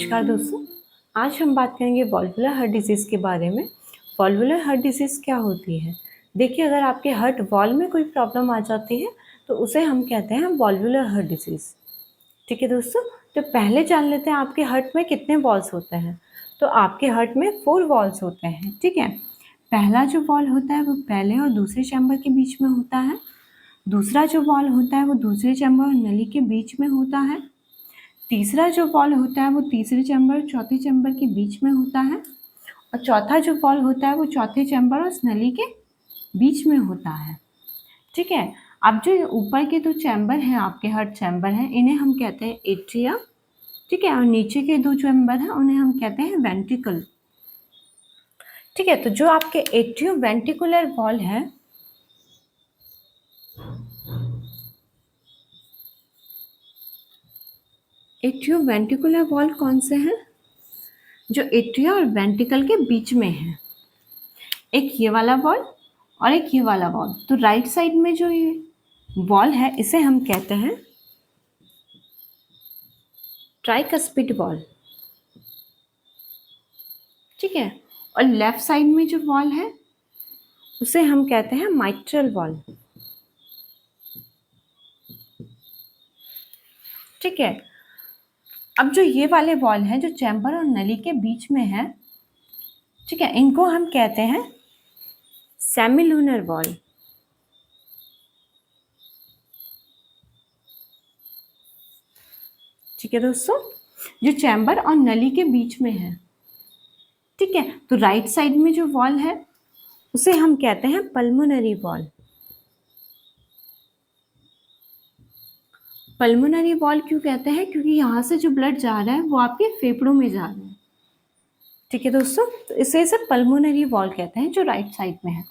नमस्कार दोस्तों। आज हम बात करेंगे वॉल्वुलर हार्ट डिजीज़ के बारे में। वॉल्वुलर हार्ट डिजीज़ क्या होती है? देखिए, अगर आपके हार्ट वॉल में कोई प्रॉब्लम आ जाती है तो उसे हम कहते हैं वॉल्वुलर हार्ट डिजीज़। ठीक है दोस्तों, तो पहले जान लेते हैं आपके हार्ट में कितने वॉल्स होते हैं। तो आपके हार्ट में 4 वॉल्स होते हैं। ठीक है, पहला जो वॉल होता है वो पहले और दूसरे चैम्बर के बीच में होता है। दूसरा जो वॉल होता है वो दूसरे चैम्बर और नली के बीच में होता है। तीसरा जो वॉल होता है वो तीसरे चैम्बर और चौथे चैम्बर के बीच में होता है। और चौथा जो वॉल होता है वो चौथे चैम्बर और नली के बीच में होता है। ठीक है, अब जो ऊपर के 2 चैम्बर हैं, आपके हार्ट चैम्बर हैं, इन्हें हम कहते हैं एट्रिया। ठीक है, और नीचे के 2 चैम्बर हैं उन्हें हम कहते हैं वेंट्रिकल। ठीक है, तो जो आपके एट्रियो वेंट्रिकुलर वॉल है, एट्रियो वेंट्रिकुलर वॉल कौन से हैं? जो एट्रिया और वेंट्रिकल के बीच में है। एक ये वाला वॉल और एक ये वाला वॉल। तो राइट साइड में जो ये वॉल है इसे हम कहते हैं ट्राइकस्पिड वॉल। ठीक है, और लेफ्ट साइड में जो वॉल है उसे हम कहते हैं माइट्रल वॉल। ठीक है, अब जो ये वाले वॉल हैं जो चैम्बर और नली के बीच में है, ठीक है, इनको हम कहते हैं सेमिलुनर वॉल। ठीक है दोस्तों, जो चैम्बर और नली के बीच में है। ठीक है, तो राइट साइड में जो वॉल है उसे हम कहते हैं पल्मोनरी वॉल। पल्मोनरी वॉल क्यों कहते हैं? क्योंकि यहाँ से जो ब्लड जा रहा है वो आपके फेफड़ों में जा रहा है। ठीक है दोस्तों, तो इसे पल्मोनरी वॉल कहते हैं जो राइट साइड में है।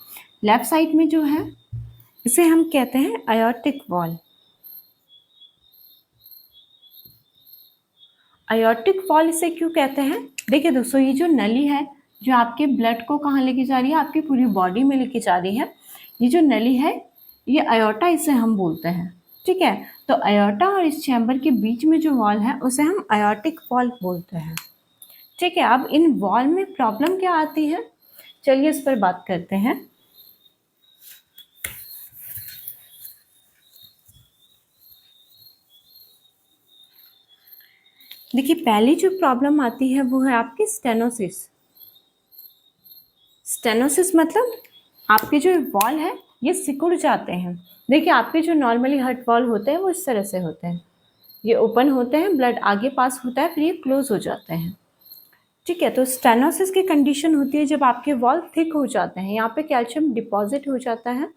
लेफ्ट साइड में जो है इसे हम कहते हैं आयोर्टिक वॉल। आयोर्टिक वॉल इसे क्यों कहते हैं? देखिए दोस्तों, ये जो नली है जो आपके ब्लड को कहाँ लेके जा रही है, आपकी पूरी बॉडी में लेके जा रही है, ये जो नली है ये आयोर्टा इसे हम बोलते हैं। ठीक है, तो आयोर्टा और इस चैम्बर के बीच में जो वॉल है उसे हम आयोर्टिक वॉल बोलते हैं। ठीक है, अब इन वॉल में प्रॉब्लम क्या आती है, चलिए इस पर बात करते हैं। देखिए, पहली जो प्रॉब्लम आती है वो है आपकी स्टेनोसिस। स्टेनोसिस मतलब आपके जो वॉल है ये सिकुड़ जाते हैं। देखिए, आपके जो नॉर्मली हार्ट वॉल होते हैं वो इस तरह से होते हैं, ये ओपन होते हैं, ब्लड आगे पास होता है, फिर ये क्लोज हो जाते हैं। ठीक है, तो स्टेनोसिस की कंडीशन होती है जब आपके वॉल थिक हो जाते हैं, यहाँ पे कैल्शियम डिपॉजिट हो जाता है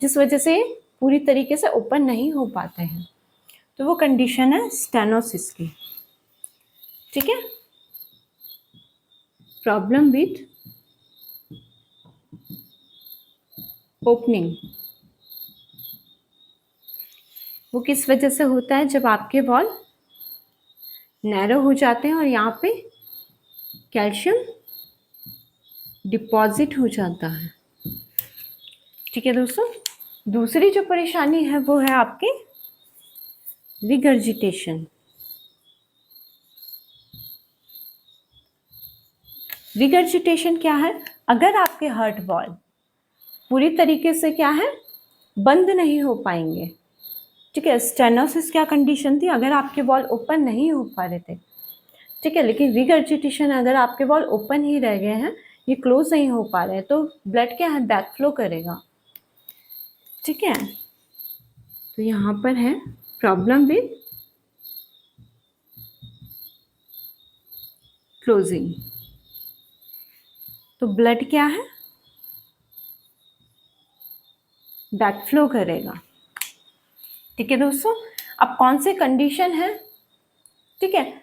जिस वजह से पूरी तरीके से ओपन नहीं हो पाते हैं, तो वो कंडीशन है स्टेनोसिस की। ठीक है, प्रॉब्लम विथ ओपनिंग वो किस वजह से होता है? जब आपके वॉल नैरो हो जाते हैं और यहाँ पे कैल्शियम डिपॉजिट हो जाता है। ठीक है दोस्तों, दूसरी जो परेशानी है वो है आपके रिगर्जिटेशन। रिगर्जिटेशन क्या है? अगर आपके हार्ट वॉल पूरी तरीके से क्या है, बंद नहीं हो पाएंगे। ठीक है, स्टेनोसिस क्या कंडीशन थी? अगर आपके वॉल ओपन नहीं हो पा रहे थे। ठीक है, लेकिन रिगर्जिटेशन अगर आपके वॉल ओपन ही रह गए हैं, ये क्लोज नहीं हो पा रहे हैं, तो ब्लड क्या है, बैक फ्लो करेगा। ठीक है, तो यहाँ पर है प्रॉब्लम विद क्लोजिंग। तो ब्लड क्या है, बैक फ्लो करेगा। ठीक है दोस्तों, अब कौन से कंडीशन है, ठीक है,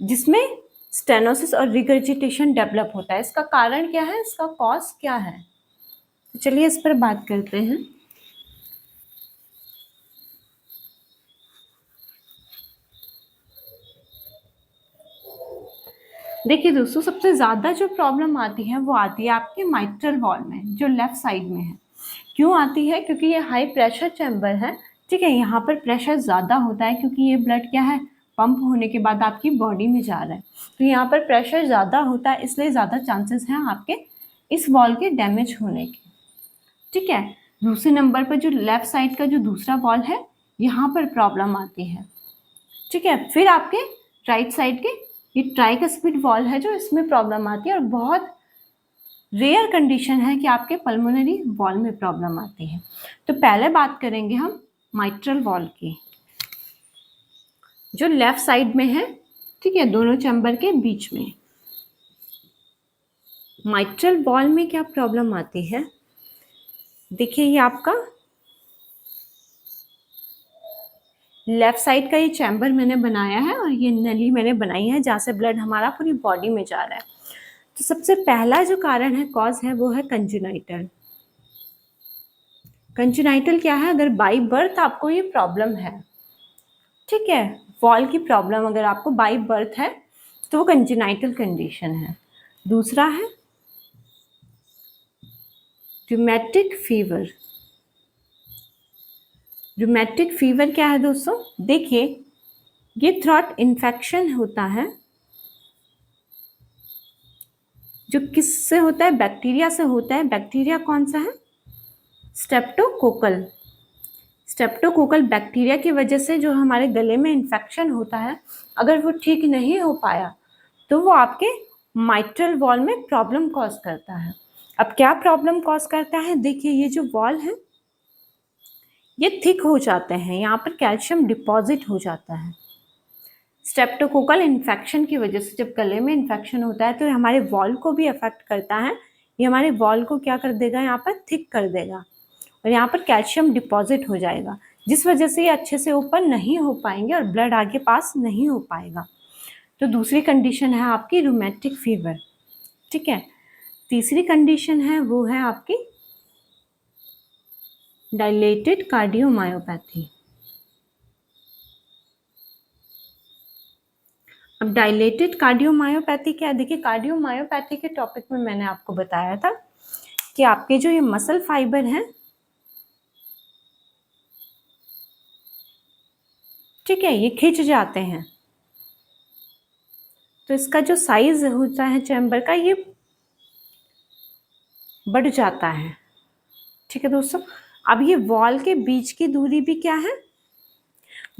जिसमें स्टेनोसिस और रिगर्जिटेशन डेवलप होता है? इसका कारण क्या है, इसका कॉज क्या है? तो चलिए इस पर बात करते हैं। देखिए दोस्तों, सबसे ज़्यादा जो प्रॉब्लम आती है वो आती है आपके माइट्रल वॉल में, जो लेफ्ट साइड में है। क्यों आती है? क्योंकि ये हाई प्रेशर चैम्बर है। ठीक है, यहाँ पर प्रेशर ज़्यादा होता है क्योंकि ये ब्लड क्या है, पंप होने के बाद आपकी बॉडी में जा रहा है, तो यहाँ पर प्रेशर ज़्यादा होता है, इसलिए ज़्यादा चांसेस हैं आपके इस वॉल के डैमेज होने के। ठीक है, दूसरे नंबर पर जो लेफ्ट साइड का जो दूसरा वॉल है, यहाँ पर प्रॉब्लम आती है। ठीक है, फिर आपके राइट साइड के ये ट्राइकस्पिड वॉल है जो इसमें प्रॉब्लम आती है, और बहुत रेयर कंडीशन है कि आपके पल्मोनरी वॉल में प्रॉब्लम आती है। तो पहले बात करेंगे हम माइट्रल वॉल की, जो लेफ्ट साइड में है। ठीक है, दोनों चैम्बर के बीच में माइट्रल वॉल में क्या प्रॉब्लम आती है, देखिए ये आपका लेफ्ट साइड का ये चैम्बर मैंने बनाया है और ये नली मैंने बनाई है जहाँ से ब्लड हमारा पूरी बॉडी में जा रहा है। तो सबसे पहला जो कारण है, कॉज है, वो है कंजेनाइटल। कंजेनाइटल क्या है, अगर बाई बर्थ आपको ये प्रॉब्लम है, ठीक है, वॉल की प्रॉब्लम अगर आपको बाई बर्थ है तो वो कंजेनाइटल कंडीशन है। दूसरा है रूमेटिक फीवर। रूमेटिक फीवर क्या है दोस्तों, देखिए ये थ्रोट इन्फेक्शन होता है जो किससे होता है, बैक्टीरिया से होता है। बैक्टीरिया कौन सा है, स्ट्रेप्टोकोकल। स्ट्रेप्टोकोकल बैक्टीरिया की वजह से जो हमारे गले में इन्फेक्शन होता है, अगर वो ठीक नहीं हो पाया तो वो आपके माइट्रल वॉल में प्रॉब्लम कॉज करता है। अब क्या प्रॉब्लम कॉज करता है, देखिए ये जो वॉल है ये थिक हो जाते हैं, यहाँ पर कैल्शियम डिपॉजिट हो जाता है। स्ट्रेप्टोकोकल इन्फेक्शन की वजह से जब गले में इन्फेक्शन होता है तो ये हमारे वॉल को भी अफेक्ट करता है। ये हमारे वॉल को क्या कर देगा, यहाँ पर थिक कर देगा और यहाँ पर कैल्शियम डिपॉजिट हो जाएगा, जिस वजह से ये अच्छे से ओपन नहीं हो पाएंगे और ब्लड आगे पास नहीं हो पाएगा। तो दूसरी कंडीशन है आपकी रूमेटिक फीवर। ठीक है, तीसरी कंडीशन है वो है आपकी डायलेटेड कार्डियोमायोपैथी। अब डायलेटेड कार्डियोमायोपैथी क्या है, देखिए कार्डियोमायोपैथी के टॉपिक में मैंने आपको बताया था कि आपके जो ये मसल फाइबर हैं, ठीक है, ये खिंच जाते हैं, तो इसका जो साइज होता है चैम्बर का ये बढ़ जाता है। ठीक है दोस्तों, अब ये वॉल के बीच की दूरी भी क्या है,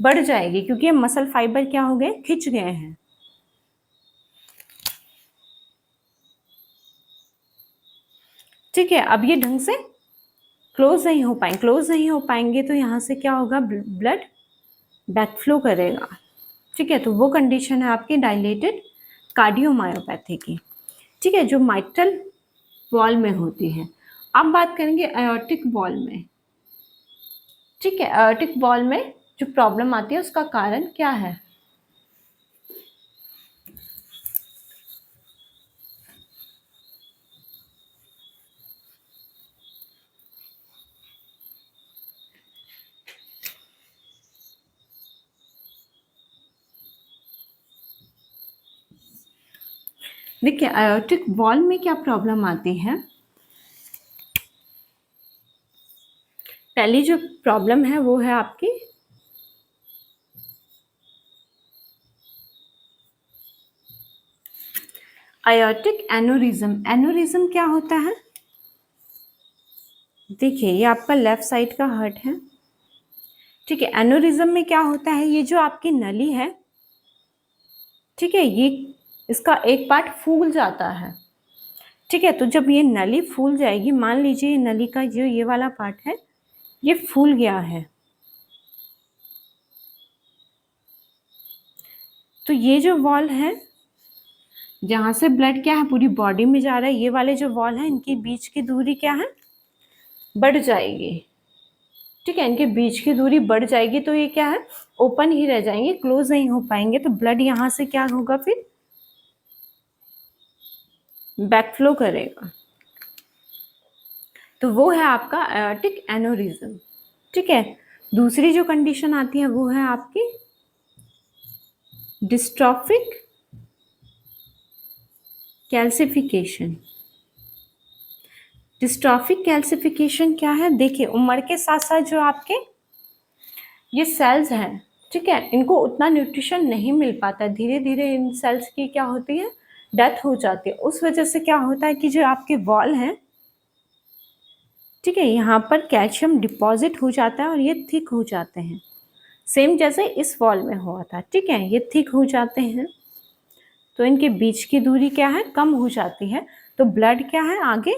बढ़ जाएगी, क्योंकि ये मसल फाइबर क्या हो गए, खिंच गए हैं। ठीक है, अब ये ढंग से क्लोज नहीं हो पाएंगे तो यहाँ से क्या होगा, ब्लड बैकफ्लो करेगा। ठीक है, तो वो कंडीशन है आपकी डायलेटेड कार्डियोमायोपैथी की। ठीक है, जो माइट्रल वॉल में होती है। अब बात करेंगे एओर्टिक वॉल में। ठीक है, एओर्टिक वॉल में जो प्रॉब्लम आती है उसका कारण क्या है, देखिए एओर्टिक वॉल में क्या प्रॉब्लम आती है। पहली जो प्रॉब्लम है वो है आपकी एओर्टिक एनोरिज्म। एनोरिज्म क्या होता है, देखिए ये आपका लेफ्ट साइड का हार्ट है। ठीक है, एनोरिज्म में क्या होता है, ये जो आपकी नली है, ठीक है, ये इसका एक पार्ट फूल जाता है। ठीक है, तो जब ये नली फूल जाएगी, मान लीजिए नली का जो ये वाला पार्ट है ये फूल गया है, तो ये जो वॉल है जहाँ से ब्लड क्या है पूरी बॉडी में जा रहा है, ये वाले जो वॉल है इनके बीच की दूरी क्या है, बढ़ जाएगी। ठीक है, इनके बीच की दूरी बढ़ जाएगी तो ये क्या है, ओपन ही रह जाएंगे, क्लोज नहीं हो पाएंगे, तो ब्लड यहाँ से क्या होगा, फिर बैकफ्लो करेगा। तो वो है आपका एओर्टिक एनोरिज्म। ठीक है, दूसरी जो कंडीशन आती है वो है आपकी डिस्ट्रॉफिक कैल्सिफिकेशन। डिस्ट्रॉफिक कैल्सिफिकेशन क्या है, देखिए उम्र के साथ साथ जो आपके ये सेल्स हैं ठीक है, इनको उतना न्यूट्रिशन नहीं मिल पाता, धीरे धीरे इन सेल्स की क्या होती है, डेथ हो जाती है। उस वजह से क्या होता है कि जो आपके वॉल हैं, ठीक है, यहाँ पर कैल्शियम डिपॉजिट हो जाता है और ये थिक हो जाते हैं, सेम जैसे इस वॉल में हुआ था। ठीक है, ये थिक हो जाते हैं तो इनके बीच की दूरी क्या है, कम हो जाती है, तो ब्लड क्या है, आगे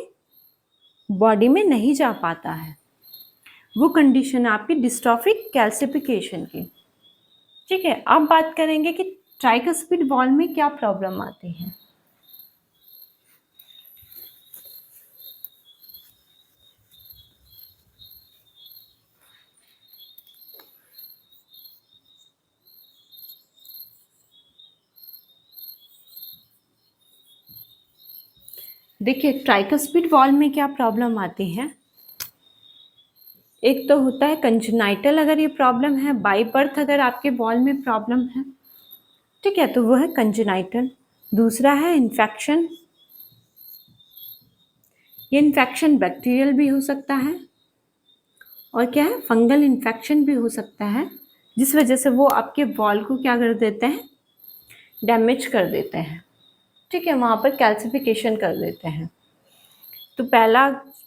बॉडी में नहीं जा पाता है। वो कंडीशन है आपकी डिस्ट्रॉफिक कैल्सिफिकेशन की। ठीक है, अब बात करेंगे कि ट्राइकस्पिड वॉल में क्या प्रॉब्लम आती है। देखिए, ट्राइकस्पिड वॉल में क्या प्रॉब्लम आती है। एक तो होता है कंजेनाइटल, अगर ये प्रॉब्लम है, बाई बर्थ अगर आपके वॉल में प्रॉब्लम है, ठीक है, तो वो है कंजेनाइटल। दूसरा है इन्फेक्शन, ये इन्फेक्शन बैक्टीरियल भी हो सकता है और क्या है, फंगल इन्फेक्शन भी हो सकता है, जिस वजह से वो आपके वॉल को क्या कर देते हैं, डैमेज कर देते हैं। ठीक है, वहाँ पर कैल्सिफिकेशन कर देते हैं। तो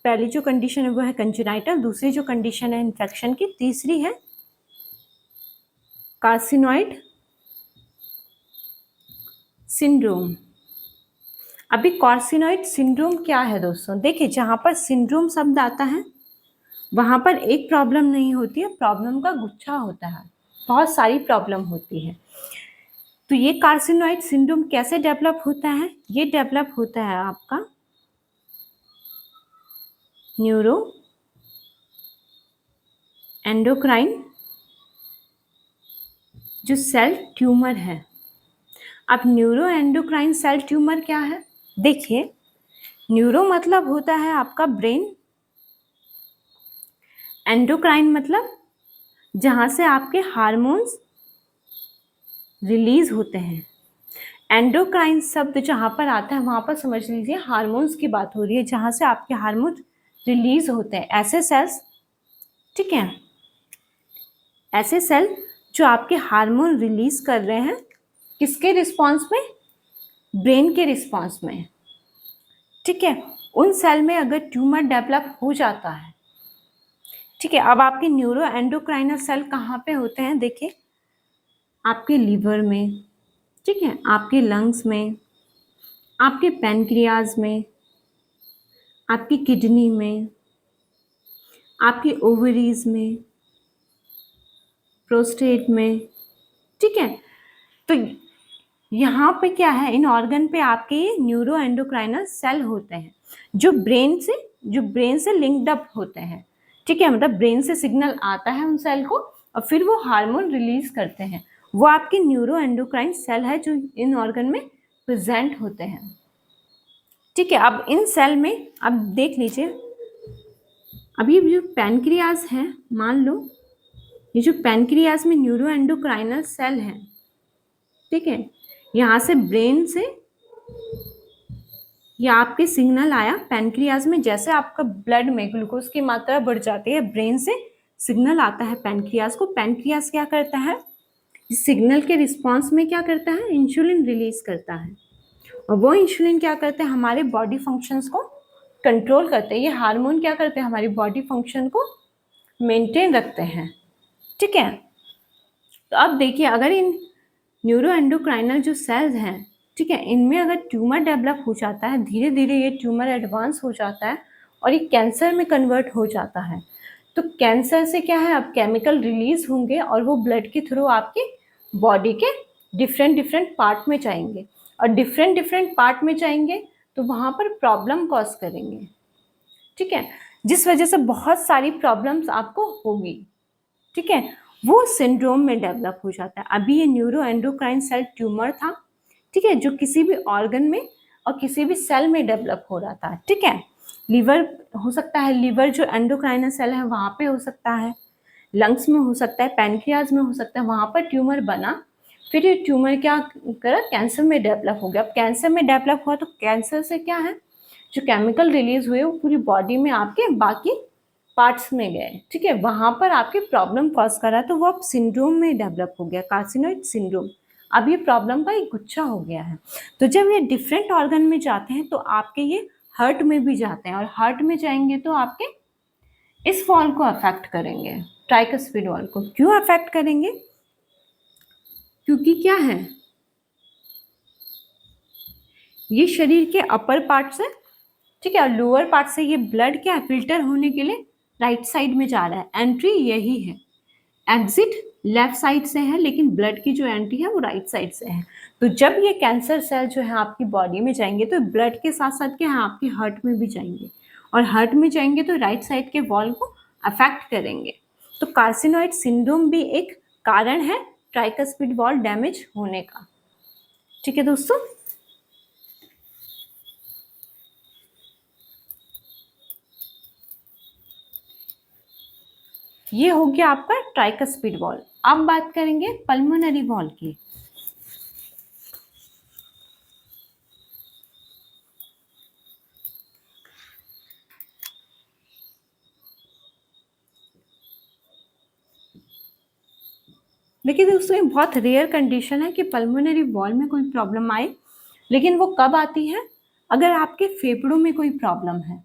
पहली जो कंडीशन है वो है कंजेनाइटल, दूसरी जो कंडीशन है इन्फेक्शन की, तीसरी है कार्सिनॉइड सिंड्रोम। अभी कार्सिनॉइड सिंड्रोम क्या है दोस्तों, देखिए जहाँ पर सिंड्रोम शब्द आता है वहाँ पर एक प्रॉब्लम नहीं होती है, प्रॉब्लम का गुच्छा होता है, बहुत सारी प्रॉब्लम होती है। तो ये कार्सिनॉइड सिंड्रोम कैसे डेवलप होता है, ये डेवलप होता है आपका न्यूरो एंडोक्राइन जो सेल ट्यूमर है। अब न्यूरो एंडोक्राइन सेल ट्यूमर क्या है, देखिए न्यूरो मतलब होता है आपका ब्रेन, एंडोक्राइन मतलब जहाँ से आपके हार्मोन्स रिलीज होते हैं। एंडोक्राइन शब्द जहाँ पर आता है वहाँ पर समझ लीजिए हार्मोन्स की बात हो रही है, जहाँ से आपके हार्मोन रिलीज होते हैं, ऐसे सेल्स। ठीक है, ऐसे सेल जो आपके हार्मोन रिलीज कर रहे हैं, किसके रिस्पॉन्स में, ब्रेन के रिस्पॉन्स में। ठीक है, उन सेल में अगर ट्यूमर डेवलप हो जाता है, ठीक है, अब आपके न्यूरो एंडोक्राइनल सेल कहाँ पे होते हैं, देखिए आपके लीवर में, ठीक है, आपके लंग्स में, आपके पैनक्रियाज में, आपकी किडनी में, आपके ओवरीज में, प्रोस्टेट में। ठीक है, तो यहाँ पे क्या है, इन ऑर्गन पे आपके ये न्यूरो एंडोक्राइनल सेल होते हैं जो ब्रेन से लिंक्ड अप होते हैं। ठीक है, मतलब ब्रेन से सिग्नल आता है उन सेल को और फिर वो हार्मोन रिलीज करते हैं, वो आपके न्यूरो एंडोक्राइन सेल है जो इन ऑर्गन में प्रेजेंट होते हैं। ठीक है, अब इन सेल में अब देख लीजिए, अभी जो पैनक्रियाज है, मान लो ये जो पैनक्रियाज में न्यूरो एंडोक्राइनल सेल है, ठीक है, यहाँ से ब्रेन से या आपके सिग्नल आया पैनक्रियाज में, जैसे आपका ब्लड में ग्लूकोज की मात्रा बढ़ जाती है, ब्रेन से सिग्नल आता है पैनक्रियाज को, पैनक्रियाज क्या करता है, इस सिग्नल के रिस्पॉन्स में क्या करता है, इंसुलिन रिलीज करता है, और वो इंसुलिन क्या करते हैं, हमारे बॉडी फंक्शंस को कंट्रोल करते हैं। ये हार्मोन क्या करते हैं, हमारी बॉडी फंक्शन को मेंटेन रखते हैं। ठीक है, तो अब देखिए अगर इन न्यूरो एंडोक्राइनल जो सेल्स हैं, ठीक है, इनमें अगर ट्यूमर डेवलप हो जाता है, धीरे धीरे ये ट्यूमर एडवांस हो जाता है और ये कैंसर में कन्वर्ट हो जाता है, तो कैंसर से क्या है, अब केमिकल रिलीज होंगे और वो ब्लड के थ्रू आपके बॉडी के डिफरेंट पार्ट में जाएंगे, और डिफरेंट पार्ट में जाएंगे तो वहाँ पर प्रॉब्लम कॉज करेंगे। ठीक है, जिस वजह से बहुत सारी प्रॉब्लम्स आपको होगी। ठीक है, वो सिंड्रोम में डेवलप हो जाता है। अभी ये न्यूरो एंडोक्राइन सेल ट्यूमर था, ठीक है, जो किसी भी ऑर्गन में और किसी भी सेल में डेवलप हो रहा था। ठीक है, लीवर हो सकता है, लीवर जो एंडोक्राइनल सेल है वहाँ पे हो सकता है, लंग्स में हो सकता है, पैनक्रियाज में हो सकता है, वहाँ पर ट्यूमर बना, फिर ये ट्यूमर क्या करा, कैंसर में डेवलप हो गया। अब कैंसर में डेवलप हुआ तो कैंसर से क्या है, जो केमिकल रिलीज हुए वो पूरी बॉडी में आपके बाकी पार्ट्स में गए, ठीक है, वहां पर आपके प्रॉब्लम कॉज करा तो वो अब सिंड्रोम में डेवलप हो गया, कार्सिनोइड सिंड्रोम। अब ये प्रॉब्लम का एक गुच्छा हो गया है। तो जब ये डिफरेंट ऑर्गन में जाते हैं तो आपके ये हार्ट में भी जाते हैं, और हार्ट में जाएंगे तो आपके इस वॉल को अफेक्ट करेंगे, ट्राइकस्पिड वॉल को। क्यों अफेक्ट करेंगे? क्योंकि क्या है, ये शरीर के अपर पार्ट से, ठीक है, और लोअर पार्ट से ये ब्लड क्या है, फिल्टर होने के लिए राइट साइड में जा रहा है। एंट्री यही है, एग्जिट लेफ्ट साइड से है, लेकिन ब्लड की जो एंट्री है वो राइट साइड से है। तो जब ये कैंसर सेल जो है आपकी बॉडी में जाएंगे तो ब्लड के साथ साथ क्या है, आपके हार्ट में भी जाएंगे, और हार्ट में जाएंगे तो राइट साइड के वॉल को अफेक्ट करेंगे। तो कार्सिनोइड सिंड्रोम भी एक कारण है ट्राइकस्पिड वॉल डैमेज होने का। ठीक है दोस्तों, ये हो गया आपका ट्राइकस्पिड वॉल। अब बात करेंगे पल्मोनरी वॉल की। देखिए दोस्तों, ये बहुत रेयर कंडीशन है कि पल्मोनरी वॉल में कोई प्रॉब्लम आए, लेकिन वो कब आती है, अगर आपके फेफड़ों में कोई प्रॉब्लम है।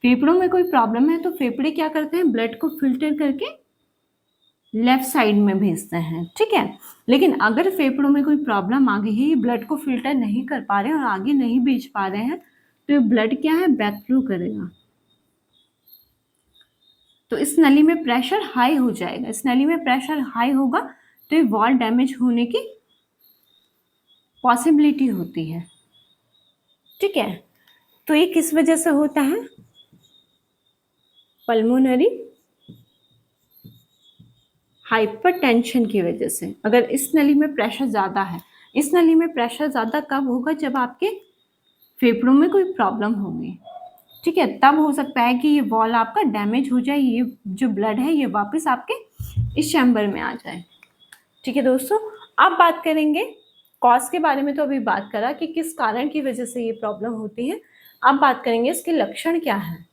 फेफड़ों में कोई प्रॉब्लम है तो फेफड़े क्या करते हैं, ब्लड को फिल्टर करके लेफ्ट साइड में भेजते हैं, ठीक है। लेकिन अगर फेफड़ों में कोई प्रॉब्लम आ गई है, ये ब्लड को फिल्टर नहीं कर पा रहे हैं और आगे नहीं भेज पा रहे हैं, तो ये ब्लड क्या है, बैकफ्लो करेगा। तो इस नली में प्रेशर हाई हो जाएगा। इस नली में प्रेशर हाई होगा तो ये वॉल डैमेज होने की पॉसिबिलिटी होती है, ठीक है। तो ये किस वजह से होता है, पल्मोनरी हाइपरटेंशन की वजह से। अगर इस नली में प्रेशर ज़्यादा है, इस नली में प्रेशर ज़्यादा कब होगा, जब आपके फेफड़ों में कोई प्रॉब्लम होगी, ठीक है, तब हो सकता है कि ये वॉल आपका डैमेज हो जाए, ये जो ब्लड है ये वापस आपके इस चैम्बर में आ जाए। ठीक है दोस्तों, अब बात करेंगे कॉज के बारे में। तो अभी बात करा कि किस कारण की वजह से ये प्रॉब्लम होती है। अब बात करेंगे इसके लक्षण क्या है।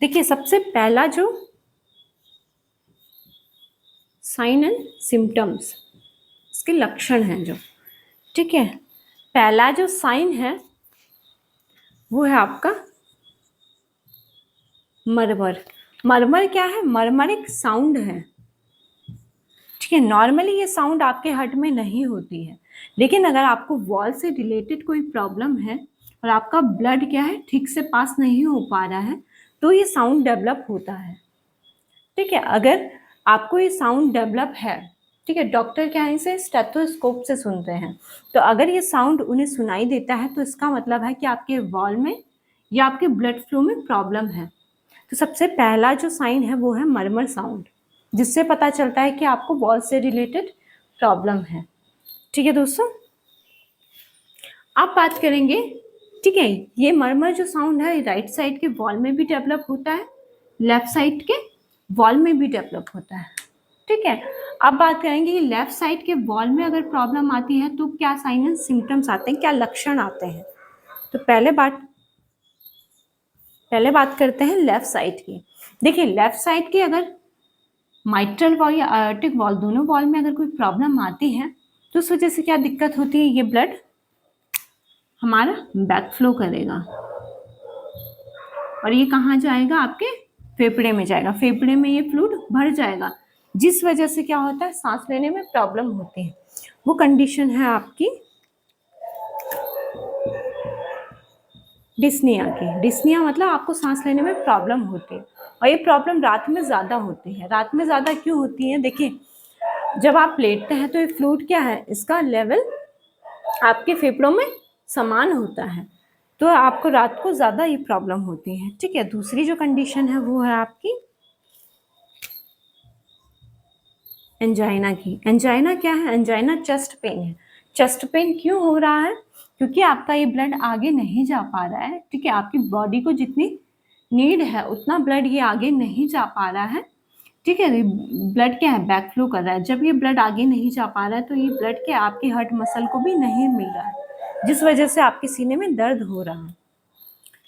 देखिए, सबसे पहला जो साइन एंड सिम्टम्स, इसके लक्षण हैं जो, ठीक है, पहला जो साइन है वो है आपका मरमर। मरमर क्या है, मरमर एक साउंड है, ठीक है। नॉर्मली ये साउंड आपके हार्ट में नहीं होती है, लेकिन अगर आपको वॉल से रिलेटेड कोई प्रॉब्लम है और आपका ब्लड क्या है, ठीक से पास नहीं हो पा रहा है, तो ये साउंड डेवलप होता है, ठीक है। अगर आपको ये साउंड डेवलप है, ठीक है, डॉक्टर क्या है, इसे स्टेथोस्कोप से सुनते हैं, तो अगर ये साउंड उन्हें सुनाई देता है तो इसका मतलब है कि आपके वॉल में या आपके ब्लड फ्लो में प्रॉब्लम है। तो सबसे पहला जो साइन है वो है मरमर साउंड, जिससे पता चलता है कि आपको वॉल से रिलेटेड प्रॉब्लम है, ठीक है दोस्तों। आप बात करेंगे, ठीक है, ये मरमर जो साउंड है राइट साइड के वॉल में भी डेवलप होता है, लेफ्ट साइड के वॉल में भी डेवलप होता है, ठीक है। अब बात करेंगे कि लेफ्ट साइड के वॉल में अगर प्रॉब्लम आती है तो क्या साइन एंड सिम्टम्स आते हैं, क्या लक्षण आते हैं। तो पहले बात करते हैं लेफ्ट साइड की। देखिए, लेफ्ट साइड की अगर माइट्रल वॉल या आयोटिक वॉल, दोनों वॉल में अगर कोई प्रॉब्लम आती है तो उस वजह से क्या दिक्कत होती है, ये ब्लड हमारा बैक फ्लो करेगा और ये कहाँ जाएगा, आपके फेफड़े में जाएगा। फेफड़े में ये फ्लूइड भर जाएगा, जिस वजह से क्या होता है, सांस लेने में प्रॉब्लम होती है। वो कंडीशन है आपकी डिस्निया की। डिस्निया मतलब आपको सांस लेने में प्रॉब्लम होती है, और ये प्रॉब्लम रात में ज़्यादा होती है। रात में ज़्यादा क्यों होती है, देखिए, जब आप लेटते हैं तो ये फ्लूइड क्या है, इसका लेवल आपके फेफड़ों में समान होता है, तो आपको रात को ज़्यादा ये प्रॉब्लम होती है, ठीक है। दूसरी जो कंडीशन है वो है आपकी एंजाइना की। एंजाइना क्या है, एंजाइना चेस्ट पेन है। चेस्ट पेन क्यों हो रहा है, क्योंकि आपका ये ब्लड आगे नहीं जा पा रहा है, ठीक है। आपकी बॉडी को जितनी नीड है उतना ब्लड ये आगे नहीं जा पा रहा है, ठीक है। ब्लड क्या है, बैक फ्लो कर रहा है। जब ये ब्लड आगे नहीं जा पा रहा है तो ये ब्लड क्या आपके हार्ट मसल को भी नहीं मिल रहा है, जिस वजह से आपके सीने में दर्द हो रहा है।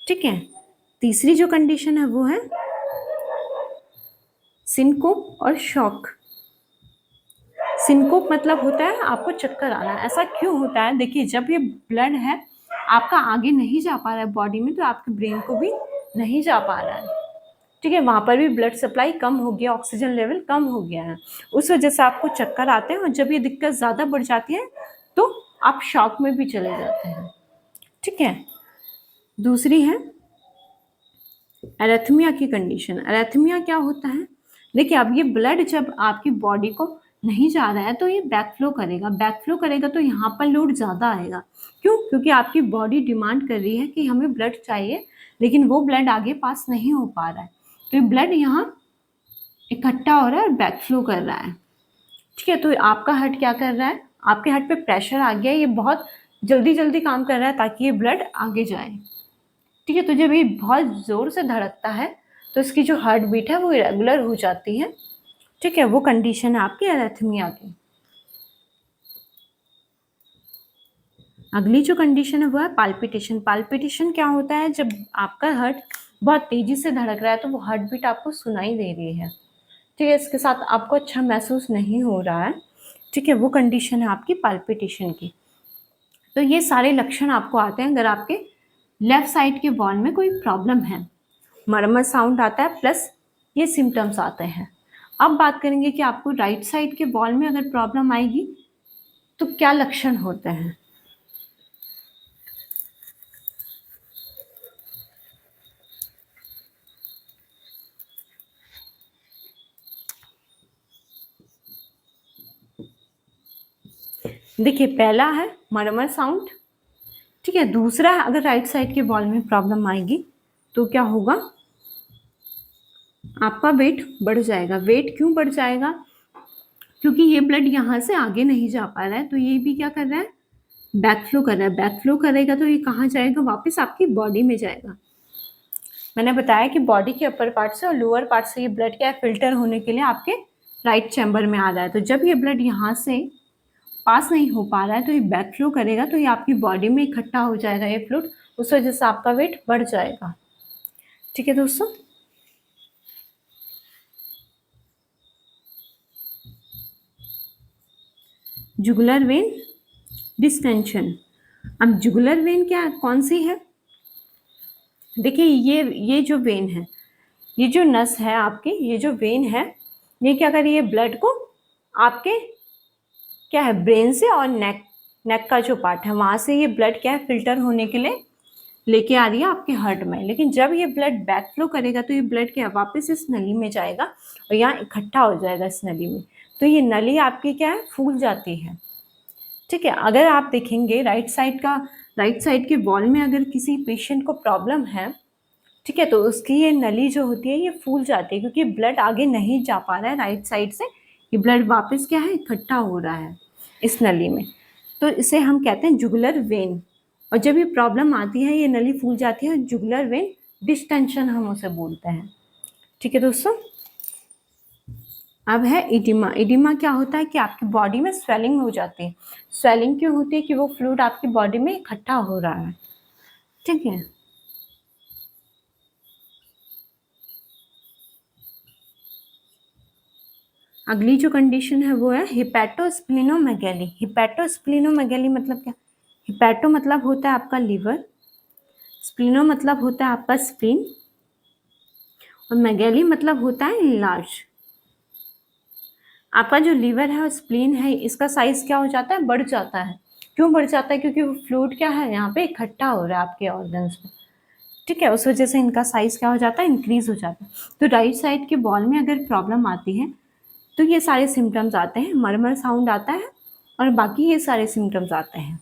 ठीक है, तीसरी जो कंडीशन है वो है सिनकोप और शॉक। सिनकोप मतलब होता है आपको चक्कर आना। ऐसा क्यों होता है? देखिए, जब ये ब्लड है आपका आगे नहीं जा पा रहा है बॉडी में, तो आपके ब्रेन को भी नहीं जा पा रहा है। ठीक है, वहाँ पर भी ब्लड सप्लाई कम हो गया, ऑक्सीजन लेवल कम हो गया है, उस वजह से आपको चक्कर आते हैं। और जब ये दिक्कत ज़्यादा बढ़ जाती है तो आप शॉक में भी चले जाते हैं। ठीक है, दूसरी है एरेथमिया की कंडीशन। एरेथमिया क्या होता है? देखिए, अब ये ब्लड जब आपकी बॉडी को नहीं जा रहा है तो ये बैकफ्लो करेगा। बैकफ्लो करेगा तो यहाँ पर लोड ज़्यादा आएगा। क्यों? क्योंकि आपकी बॉडी डिमांड कर रही है कि हमें ब्लड चाहिए, लेकिन वो ब्लड आगे पास नहीं हो पा रहा है, तो ये ब्लड यहाँ इकट्ठा हो रहा है और बैकफ्लो कर रहा है। ठीक है, तो आपका हार्ट क्या कर रहा है? आपके हार्ट पे प्रेशर आ गया है, ये बहुत जल्दी जल्दी काम कर रहा है ताकि ये ब्लड आगे जाए। ठीक है, तो जब ये बहुत ज़ोर से धड़कता है तो इसकी जो हार्ट बीट है वो इरेगुलर हो जाती है। ठीक है, वो कंडीशन है आपकी एरेथमिया की। अगली जो कंडीशन है वो है पाल्पिटेशन। पाल्पिटेशन क्या होता है? जब आपका हार्ट बहुत तेज़ी से धड़क रहा है तो वो हार्ट बीट आपको सुनाई दे रही है। ठीक है, इसके साथ आपको अच्छा महसूस नहीं हो रहा है। ठीक है, वो कंडीशन है आपकी पाल्पिटेशन की। तो ये सारे लक्षण आपको आते हैं अगर आपके लेफ्ट साइड के वॉल में कोई प्रॉब्लम है। मरमर साउंड आता है प्लस ये सिम्टम्स आते हैं। अब बात करेंगे कि आपको राइट साइड के वॉल में अगर प्रॉब्लम आएगी तो क्या लक्षण होते हैं। देखिए, पहला है मरमर साउंड। ठीक है, दूसरा है अगर राइट साइड के वॉल में प्रॉब्लम आएगी तो क्या होगा? आपका वेट बढ़ जाएगा। वेट क्यों बढ़ जाएगा? क्योंकि ये ब्लड यहाँ से आगे नहीं जा पा रहा है, तो ये भी क्या कर रहा है? बैकफ्लो कर रहा है। बैकफ्लो करेगा तो ये कहाँ जाएगा? वापस आपकी बॉडी में जाएगा। मैंने बताया कि बॉडी के अपर पार्ट से और लोअर पार्ट से ये ब्लड क्या है, फिल्टर होने के लिए आपके राइट चैम्बर में आ रहा है। तो जब ये ब्लड यहाँ से पास नहीं हो पा रहा है तो ये बैकफ्लो करेगा, तो ये आपकी बॉडी में इकट्ठा हो जाएगा ये फ्लूइड, उस वजह से आपका वेट बढ़ जाएगा। ठीक है दोस्तों, जुगुलर वेन डिस्टेंशन। अब जुगुलर वेन क्या कौन सी है? देखिए, ये जो वेन है, ये जो नस है आपकी, ये जो वेन है, ये क्या कर रही है? ब्लड को आपके क्या है, ब्रेन से और नेक का जो पार्ट है वहाँ से ये ब्लड क्या है, फिल्टर होने के लिए लेके आ रही है आपके हार्ट में। लेकिन जब ये ब्लड बैक फ्लो करेगा तो ये ब्लड क्या वापस इस नली में जाएगा और यहाँ इकट्ठा हो जाएगा इस नली में। तो ये नली आपकी क्या है, फूल जाती है। ठीक है, अगर आप देखेंगे राइट साइड के वॉल में अगर किसी पेशेंट को प्रॉब्लम है, ठीक है, तो उसकी ये नली जो होती है ये फूल जाती है, क्योंकि ब्लड आगे नहीं जा पा रहा है राइट साइड से, ये ब्लड वापस क्या है, इकट्ठा हो रहा है इस नली में। तो इसे हम कहते हैं जुगुलर वेन। और जब ये प्रॉब्लम आती है, ये नली फूल जाती है, जुगुलर वेन डिस्टेंशन हम उसे बोलते हैं। ठीक है दोस्तों, अब है इडिमा। इडिमा क्या होता है कि आपकी बॉडी में स्वेलिंग हो जाती है। स्वेलिंग क्यों होती है? कि वो फ्लूइड आपकी बॉडी में इकट्ठा हो रहा है। ठीक है, अगली जो कंडीशन है वो है हिपैटोस्प्लिनोमेगैली। हिपैटोस्प्लिनोमेगैली मतलब क्या? हिपैटो मतलब होता है आपका लीवर, स्प्लिनो मतलब होता है आपका स्प्लीन, और मेगैली मतलब होता है लार्ज। आपका जो लीवर है और स्प्लीन है, इसका साइज क्या हो जाता है, बढ़ जाता है। क्यों बढ़ जाता है? क्योंकि वो फ्लूइड क्या है, यहाँ पे इकट्ठा हो रहा है आपके ऑर्गन्स में। ठीक है, उस वजह से इनका साइज क्या हो जाता है, इंक्रीज हो जाता है। तो राइट साइड के वॉल में अगर प्रॉब्लम आती है तो ये सारे सिम्टम्स आते हैं, मरमर साउंड आता है और बाकी ये सारे सिम्टम्स आते हैं।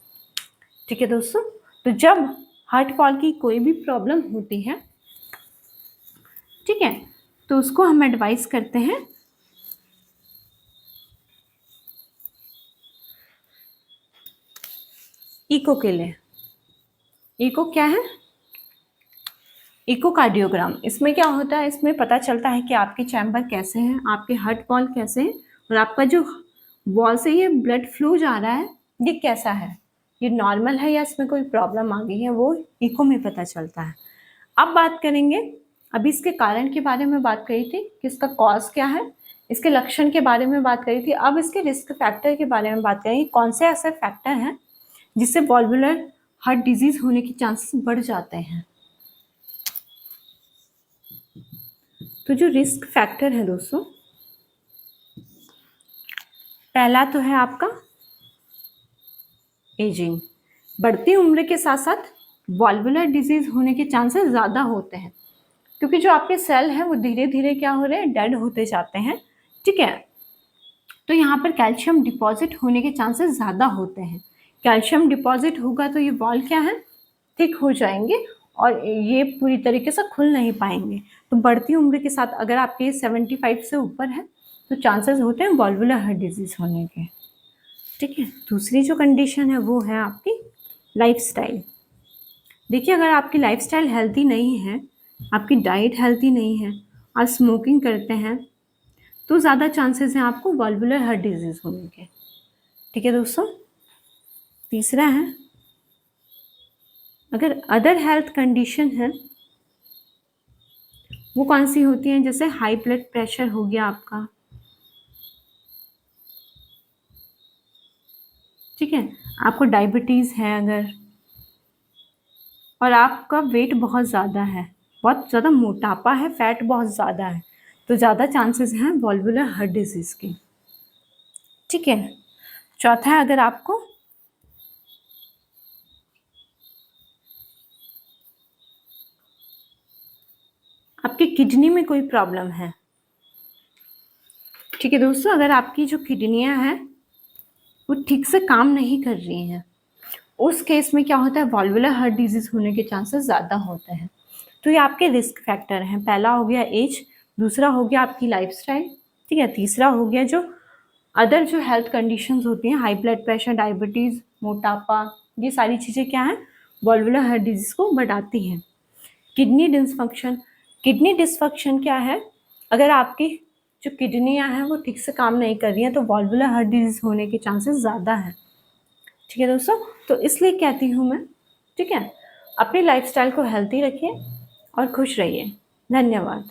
ठीक है दोस्तों, तो जब हार्ट वॉल की कोई भी प्रॉब्लम होती है, ठीक है, तो उसको हम एडवाइस करते हैं इको के लिए। इको क्या है? इकोकार्डियोग्राम। इसमें क्या होता है, इसमें पता चलता है कि आपके चैम्बर कैसे हैं, आपके हार्ट वॉल कैसे हैं, और आपका जो वॉल से ये ब्लड फ्लो जा रहा है ये कैसा है। ये नॉर्मल है या इसमें कोई प्रॉब्लम आ गई है, वो ईको में पता चलता है। अब बात करेंगे, अभी इसके कारण के बारे में बात करी थी कि इसका कॉज क्या है, इसके लक्षण के बारे में बात करी थी। अब इसके रिस्क फैक्टर के बारे में बात करेंगे, कौन से ऐसे फैक्टर हैं जिससे वॉल्वुलर हार्ट डिजीज होने के चांसेस बढ़ जाते हैं। तो जो रिस्क फैक्टर है दोस्तों, पहला तो है आपका एजिंग। बढ़ती उम्र के साथ साथ वॉल्वुलर डिजीज होने के चांसेस ज़्यादा होते हैं, क्योंकि जो आपके सेल हैं वो धीरे धीरे क्या हो रहे हैं, डेड होते जाते हैं। ठीक है, तो यहाँ पर कैल्शियम डिपॉजिट होने के चांसेस ज़्यादा होते हैं। कैल्शियम डिपॉजिट होगा तो ये वॉल क्या है, थिक हो जाएंगे और ये पूरी तरीके से खुल नहीं पाएंगे। तो बढ़ती उम्र के साथ अगर आपके 75 से ऊपर है तो चांसेस होते हैं वॉल्वुलर हार्ट डिजीज होने के। ठीक है, दूसरी जो कंडीशन है वो है आपकी लाइफस्टाइल। देखिए, अगर आपकी लाइफस्टाइल हेल्थी नहीं है, आपकी डाइट हेल्थी नहीं है, आप स्मोकिंग करते हैं, तो ज़्यादा चांसेस हैं आपको वॉल्वुलर हार्ट डिजीज होने के। ठीक है दोस्तों, तीसरा है, अगर अदर हेल्थ कंडीशन है, वो कौन सी होती हैं, जैसे हाई ब्लड प्रेशर हो गया आपका। ठीक है, आपको डायबिटीज़ है अगर, और आपका वेट बहुत ज़्यादा है, बहुत ज़्यादा मोटापा है, फैट बहुत ज़्यादा है, तो ज़्यादा चांसेस हैं वॉल्वुलर हार्ट डिजीज़ के। ठीक है, चौथा है, अगर आपको आपकी किडनी में कोई प्रॉब्लम है। ठीक है दोस्तों, अगर आपकी जो किडनियां हैं वो ठीक से काम नहीं कर रही हैं, उस केस में क्या होता है, वॉल्वुलर हार्ट डिजीज होने के चांसेस ज़्यादा होते हैं। तो ये आपके रिस्क फैक्टर हैं। पहला हो गया एज, दूसरा हो गया आपकी लाइफस्टाइल, ठीक है, तीसरा हो गया जो अदर जो हेल्थ कंडीशंस होती हैं, हाई ब्लड प्रेशर, डायबिटीज़, मोटापा, ये सारी चीज़ें क्या हैं, वॉल्वुलर हार्ट डिजीज़ को बढ़ाती हैं। किडनी डिसफंक्शन, किडनी डिसफंक्शन क्या है, अगर आपकी जो किडनियां हैं वो ठीक से काम नहीं कर रही हैं तो वॉल्वुलर हार्ट डिजीज़ होने के चांसेस ज़्यादा हैं। ठीक है दोस्तों, तो इसलिए कहती हूँ मैं, ठीक है, अपनी लाइफस्टाइल को हेल्थी रखिए और खुश रहिए। धन्यवाद।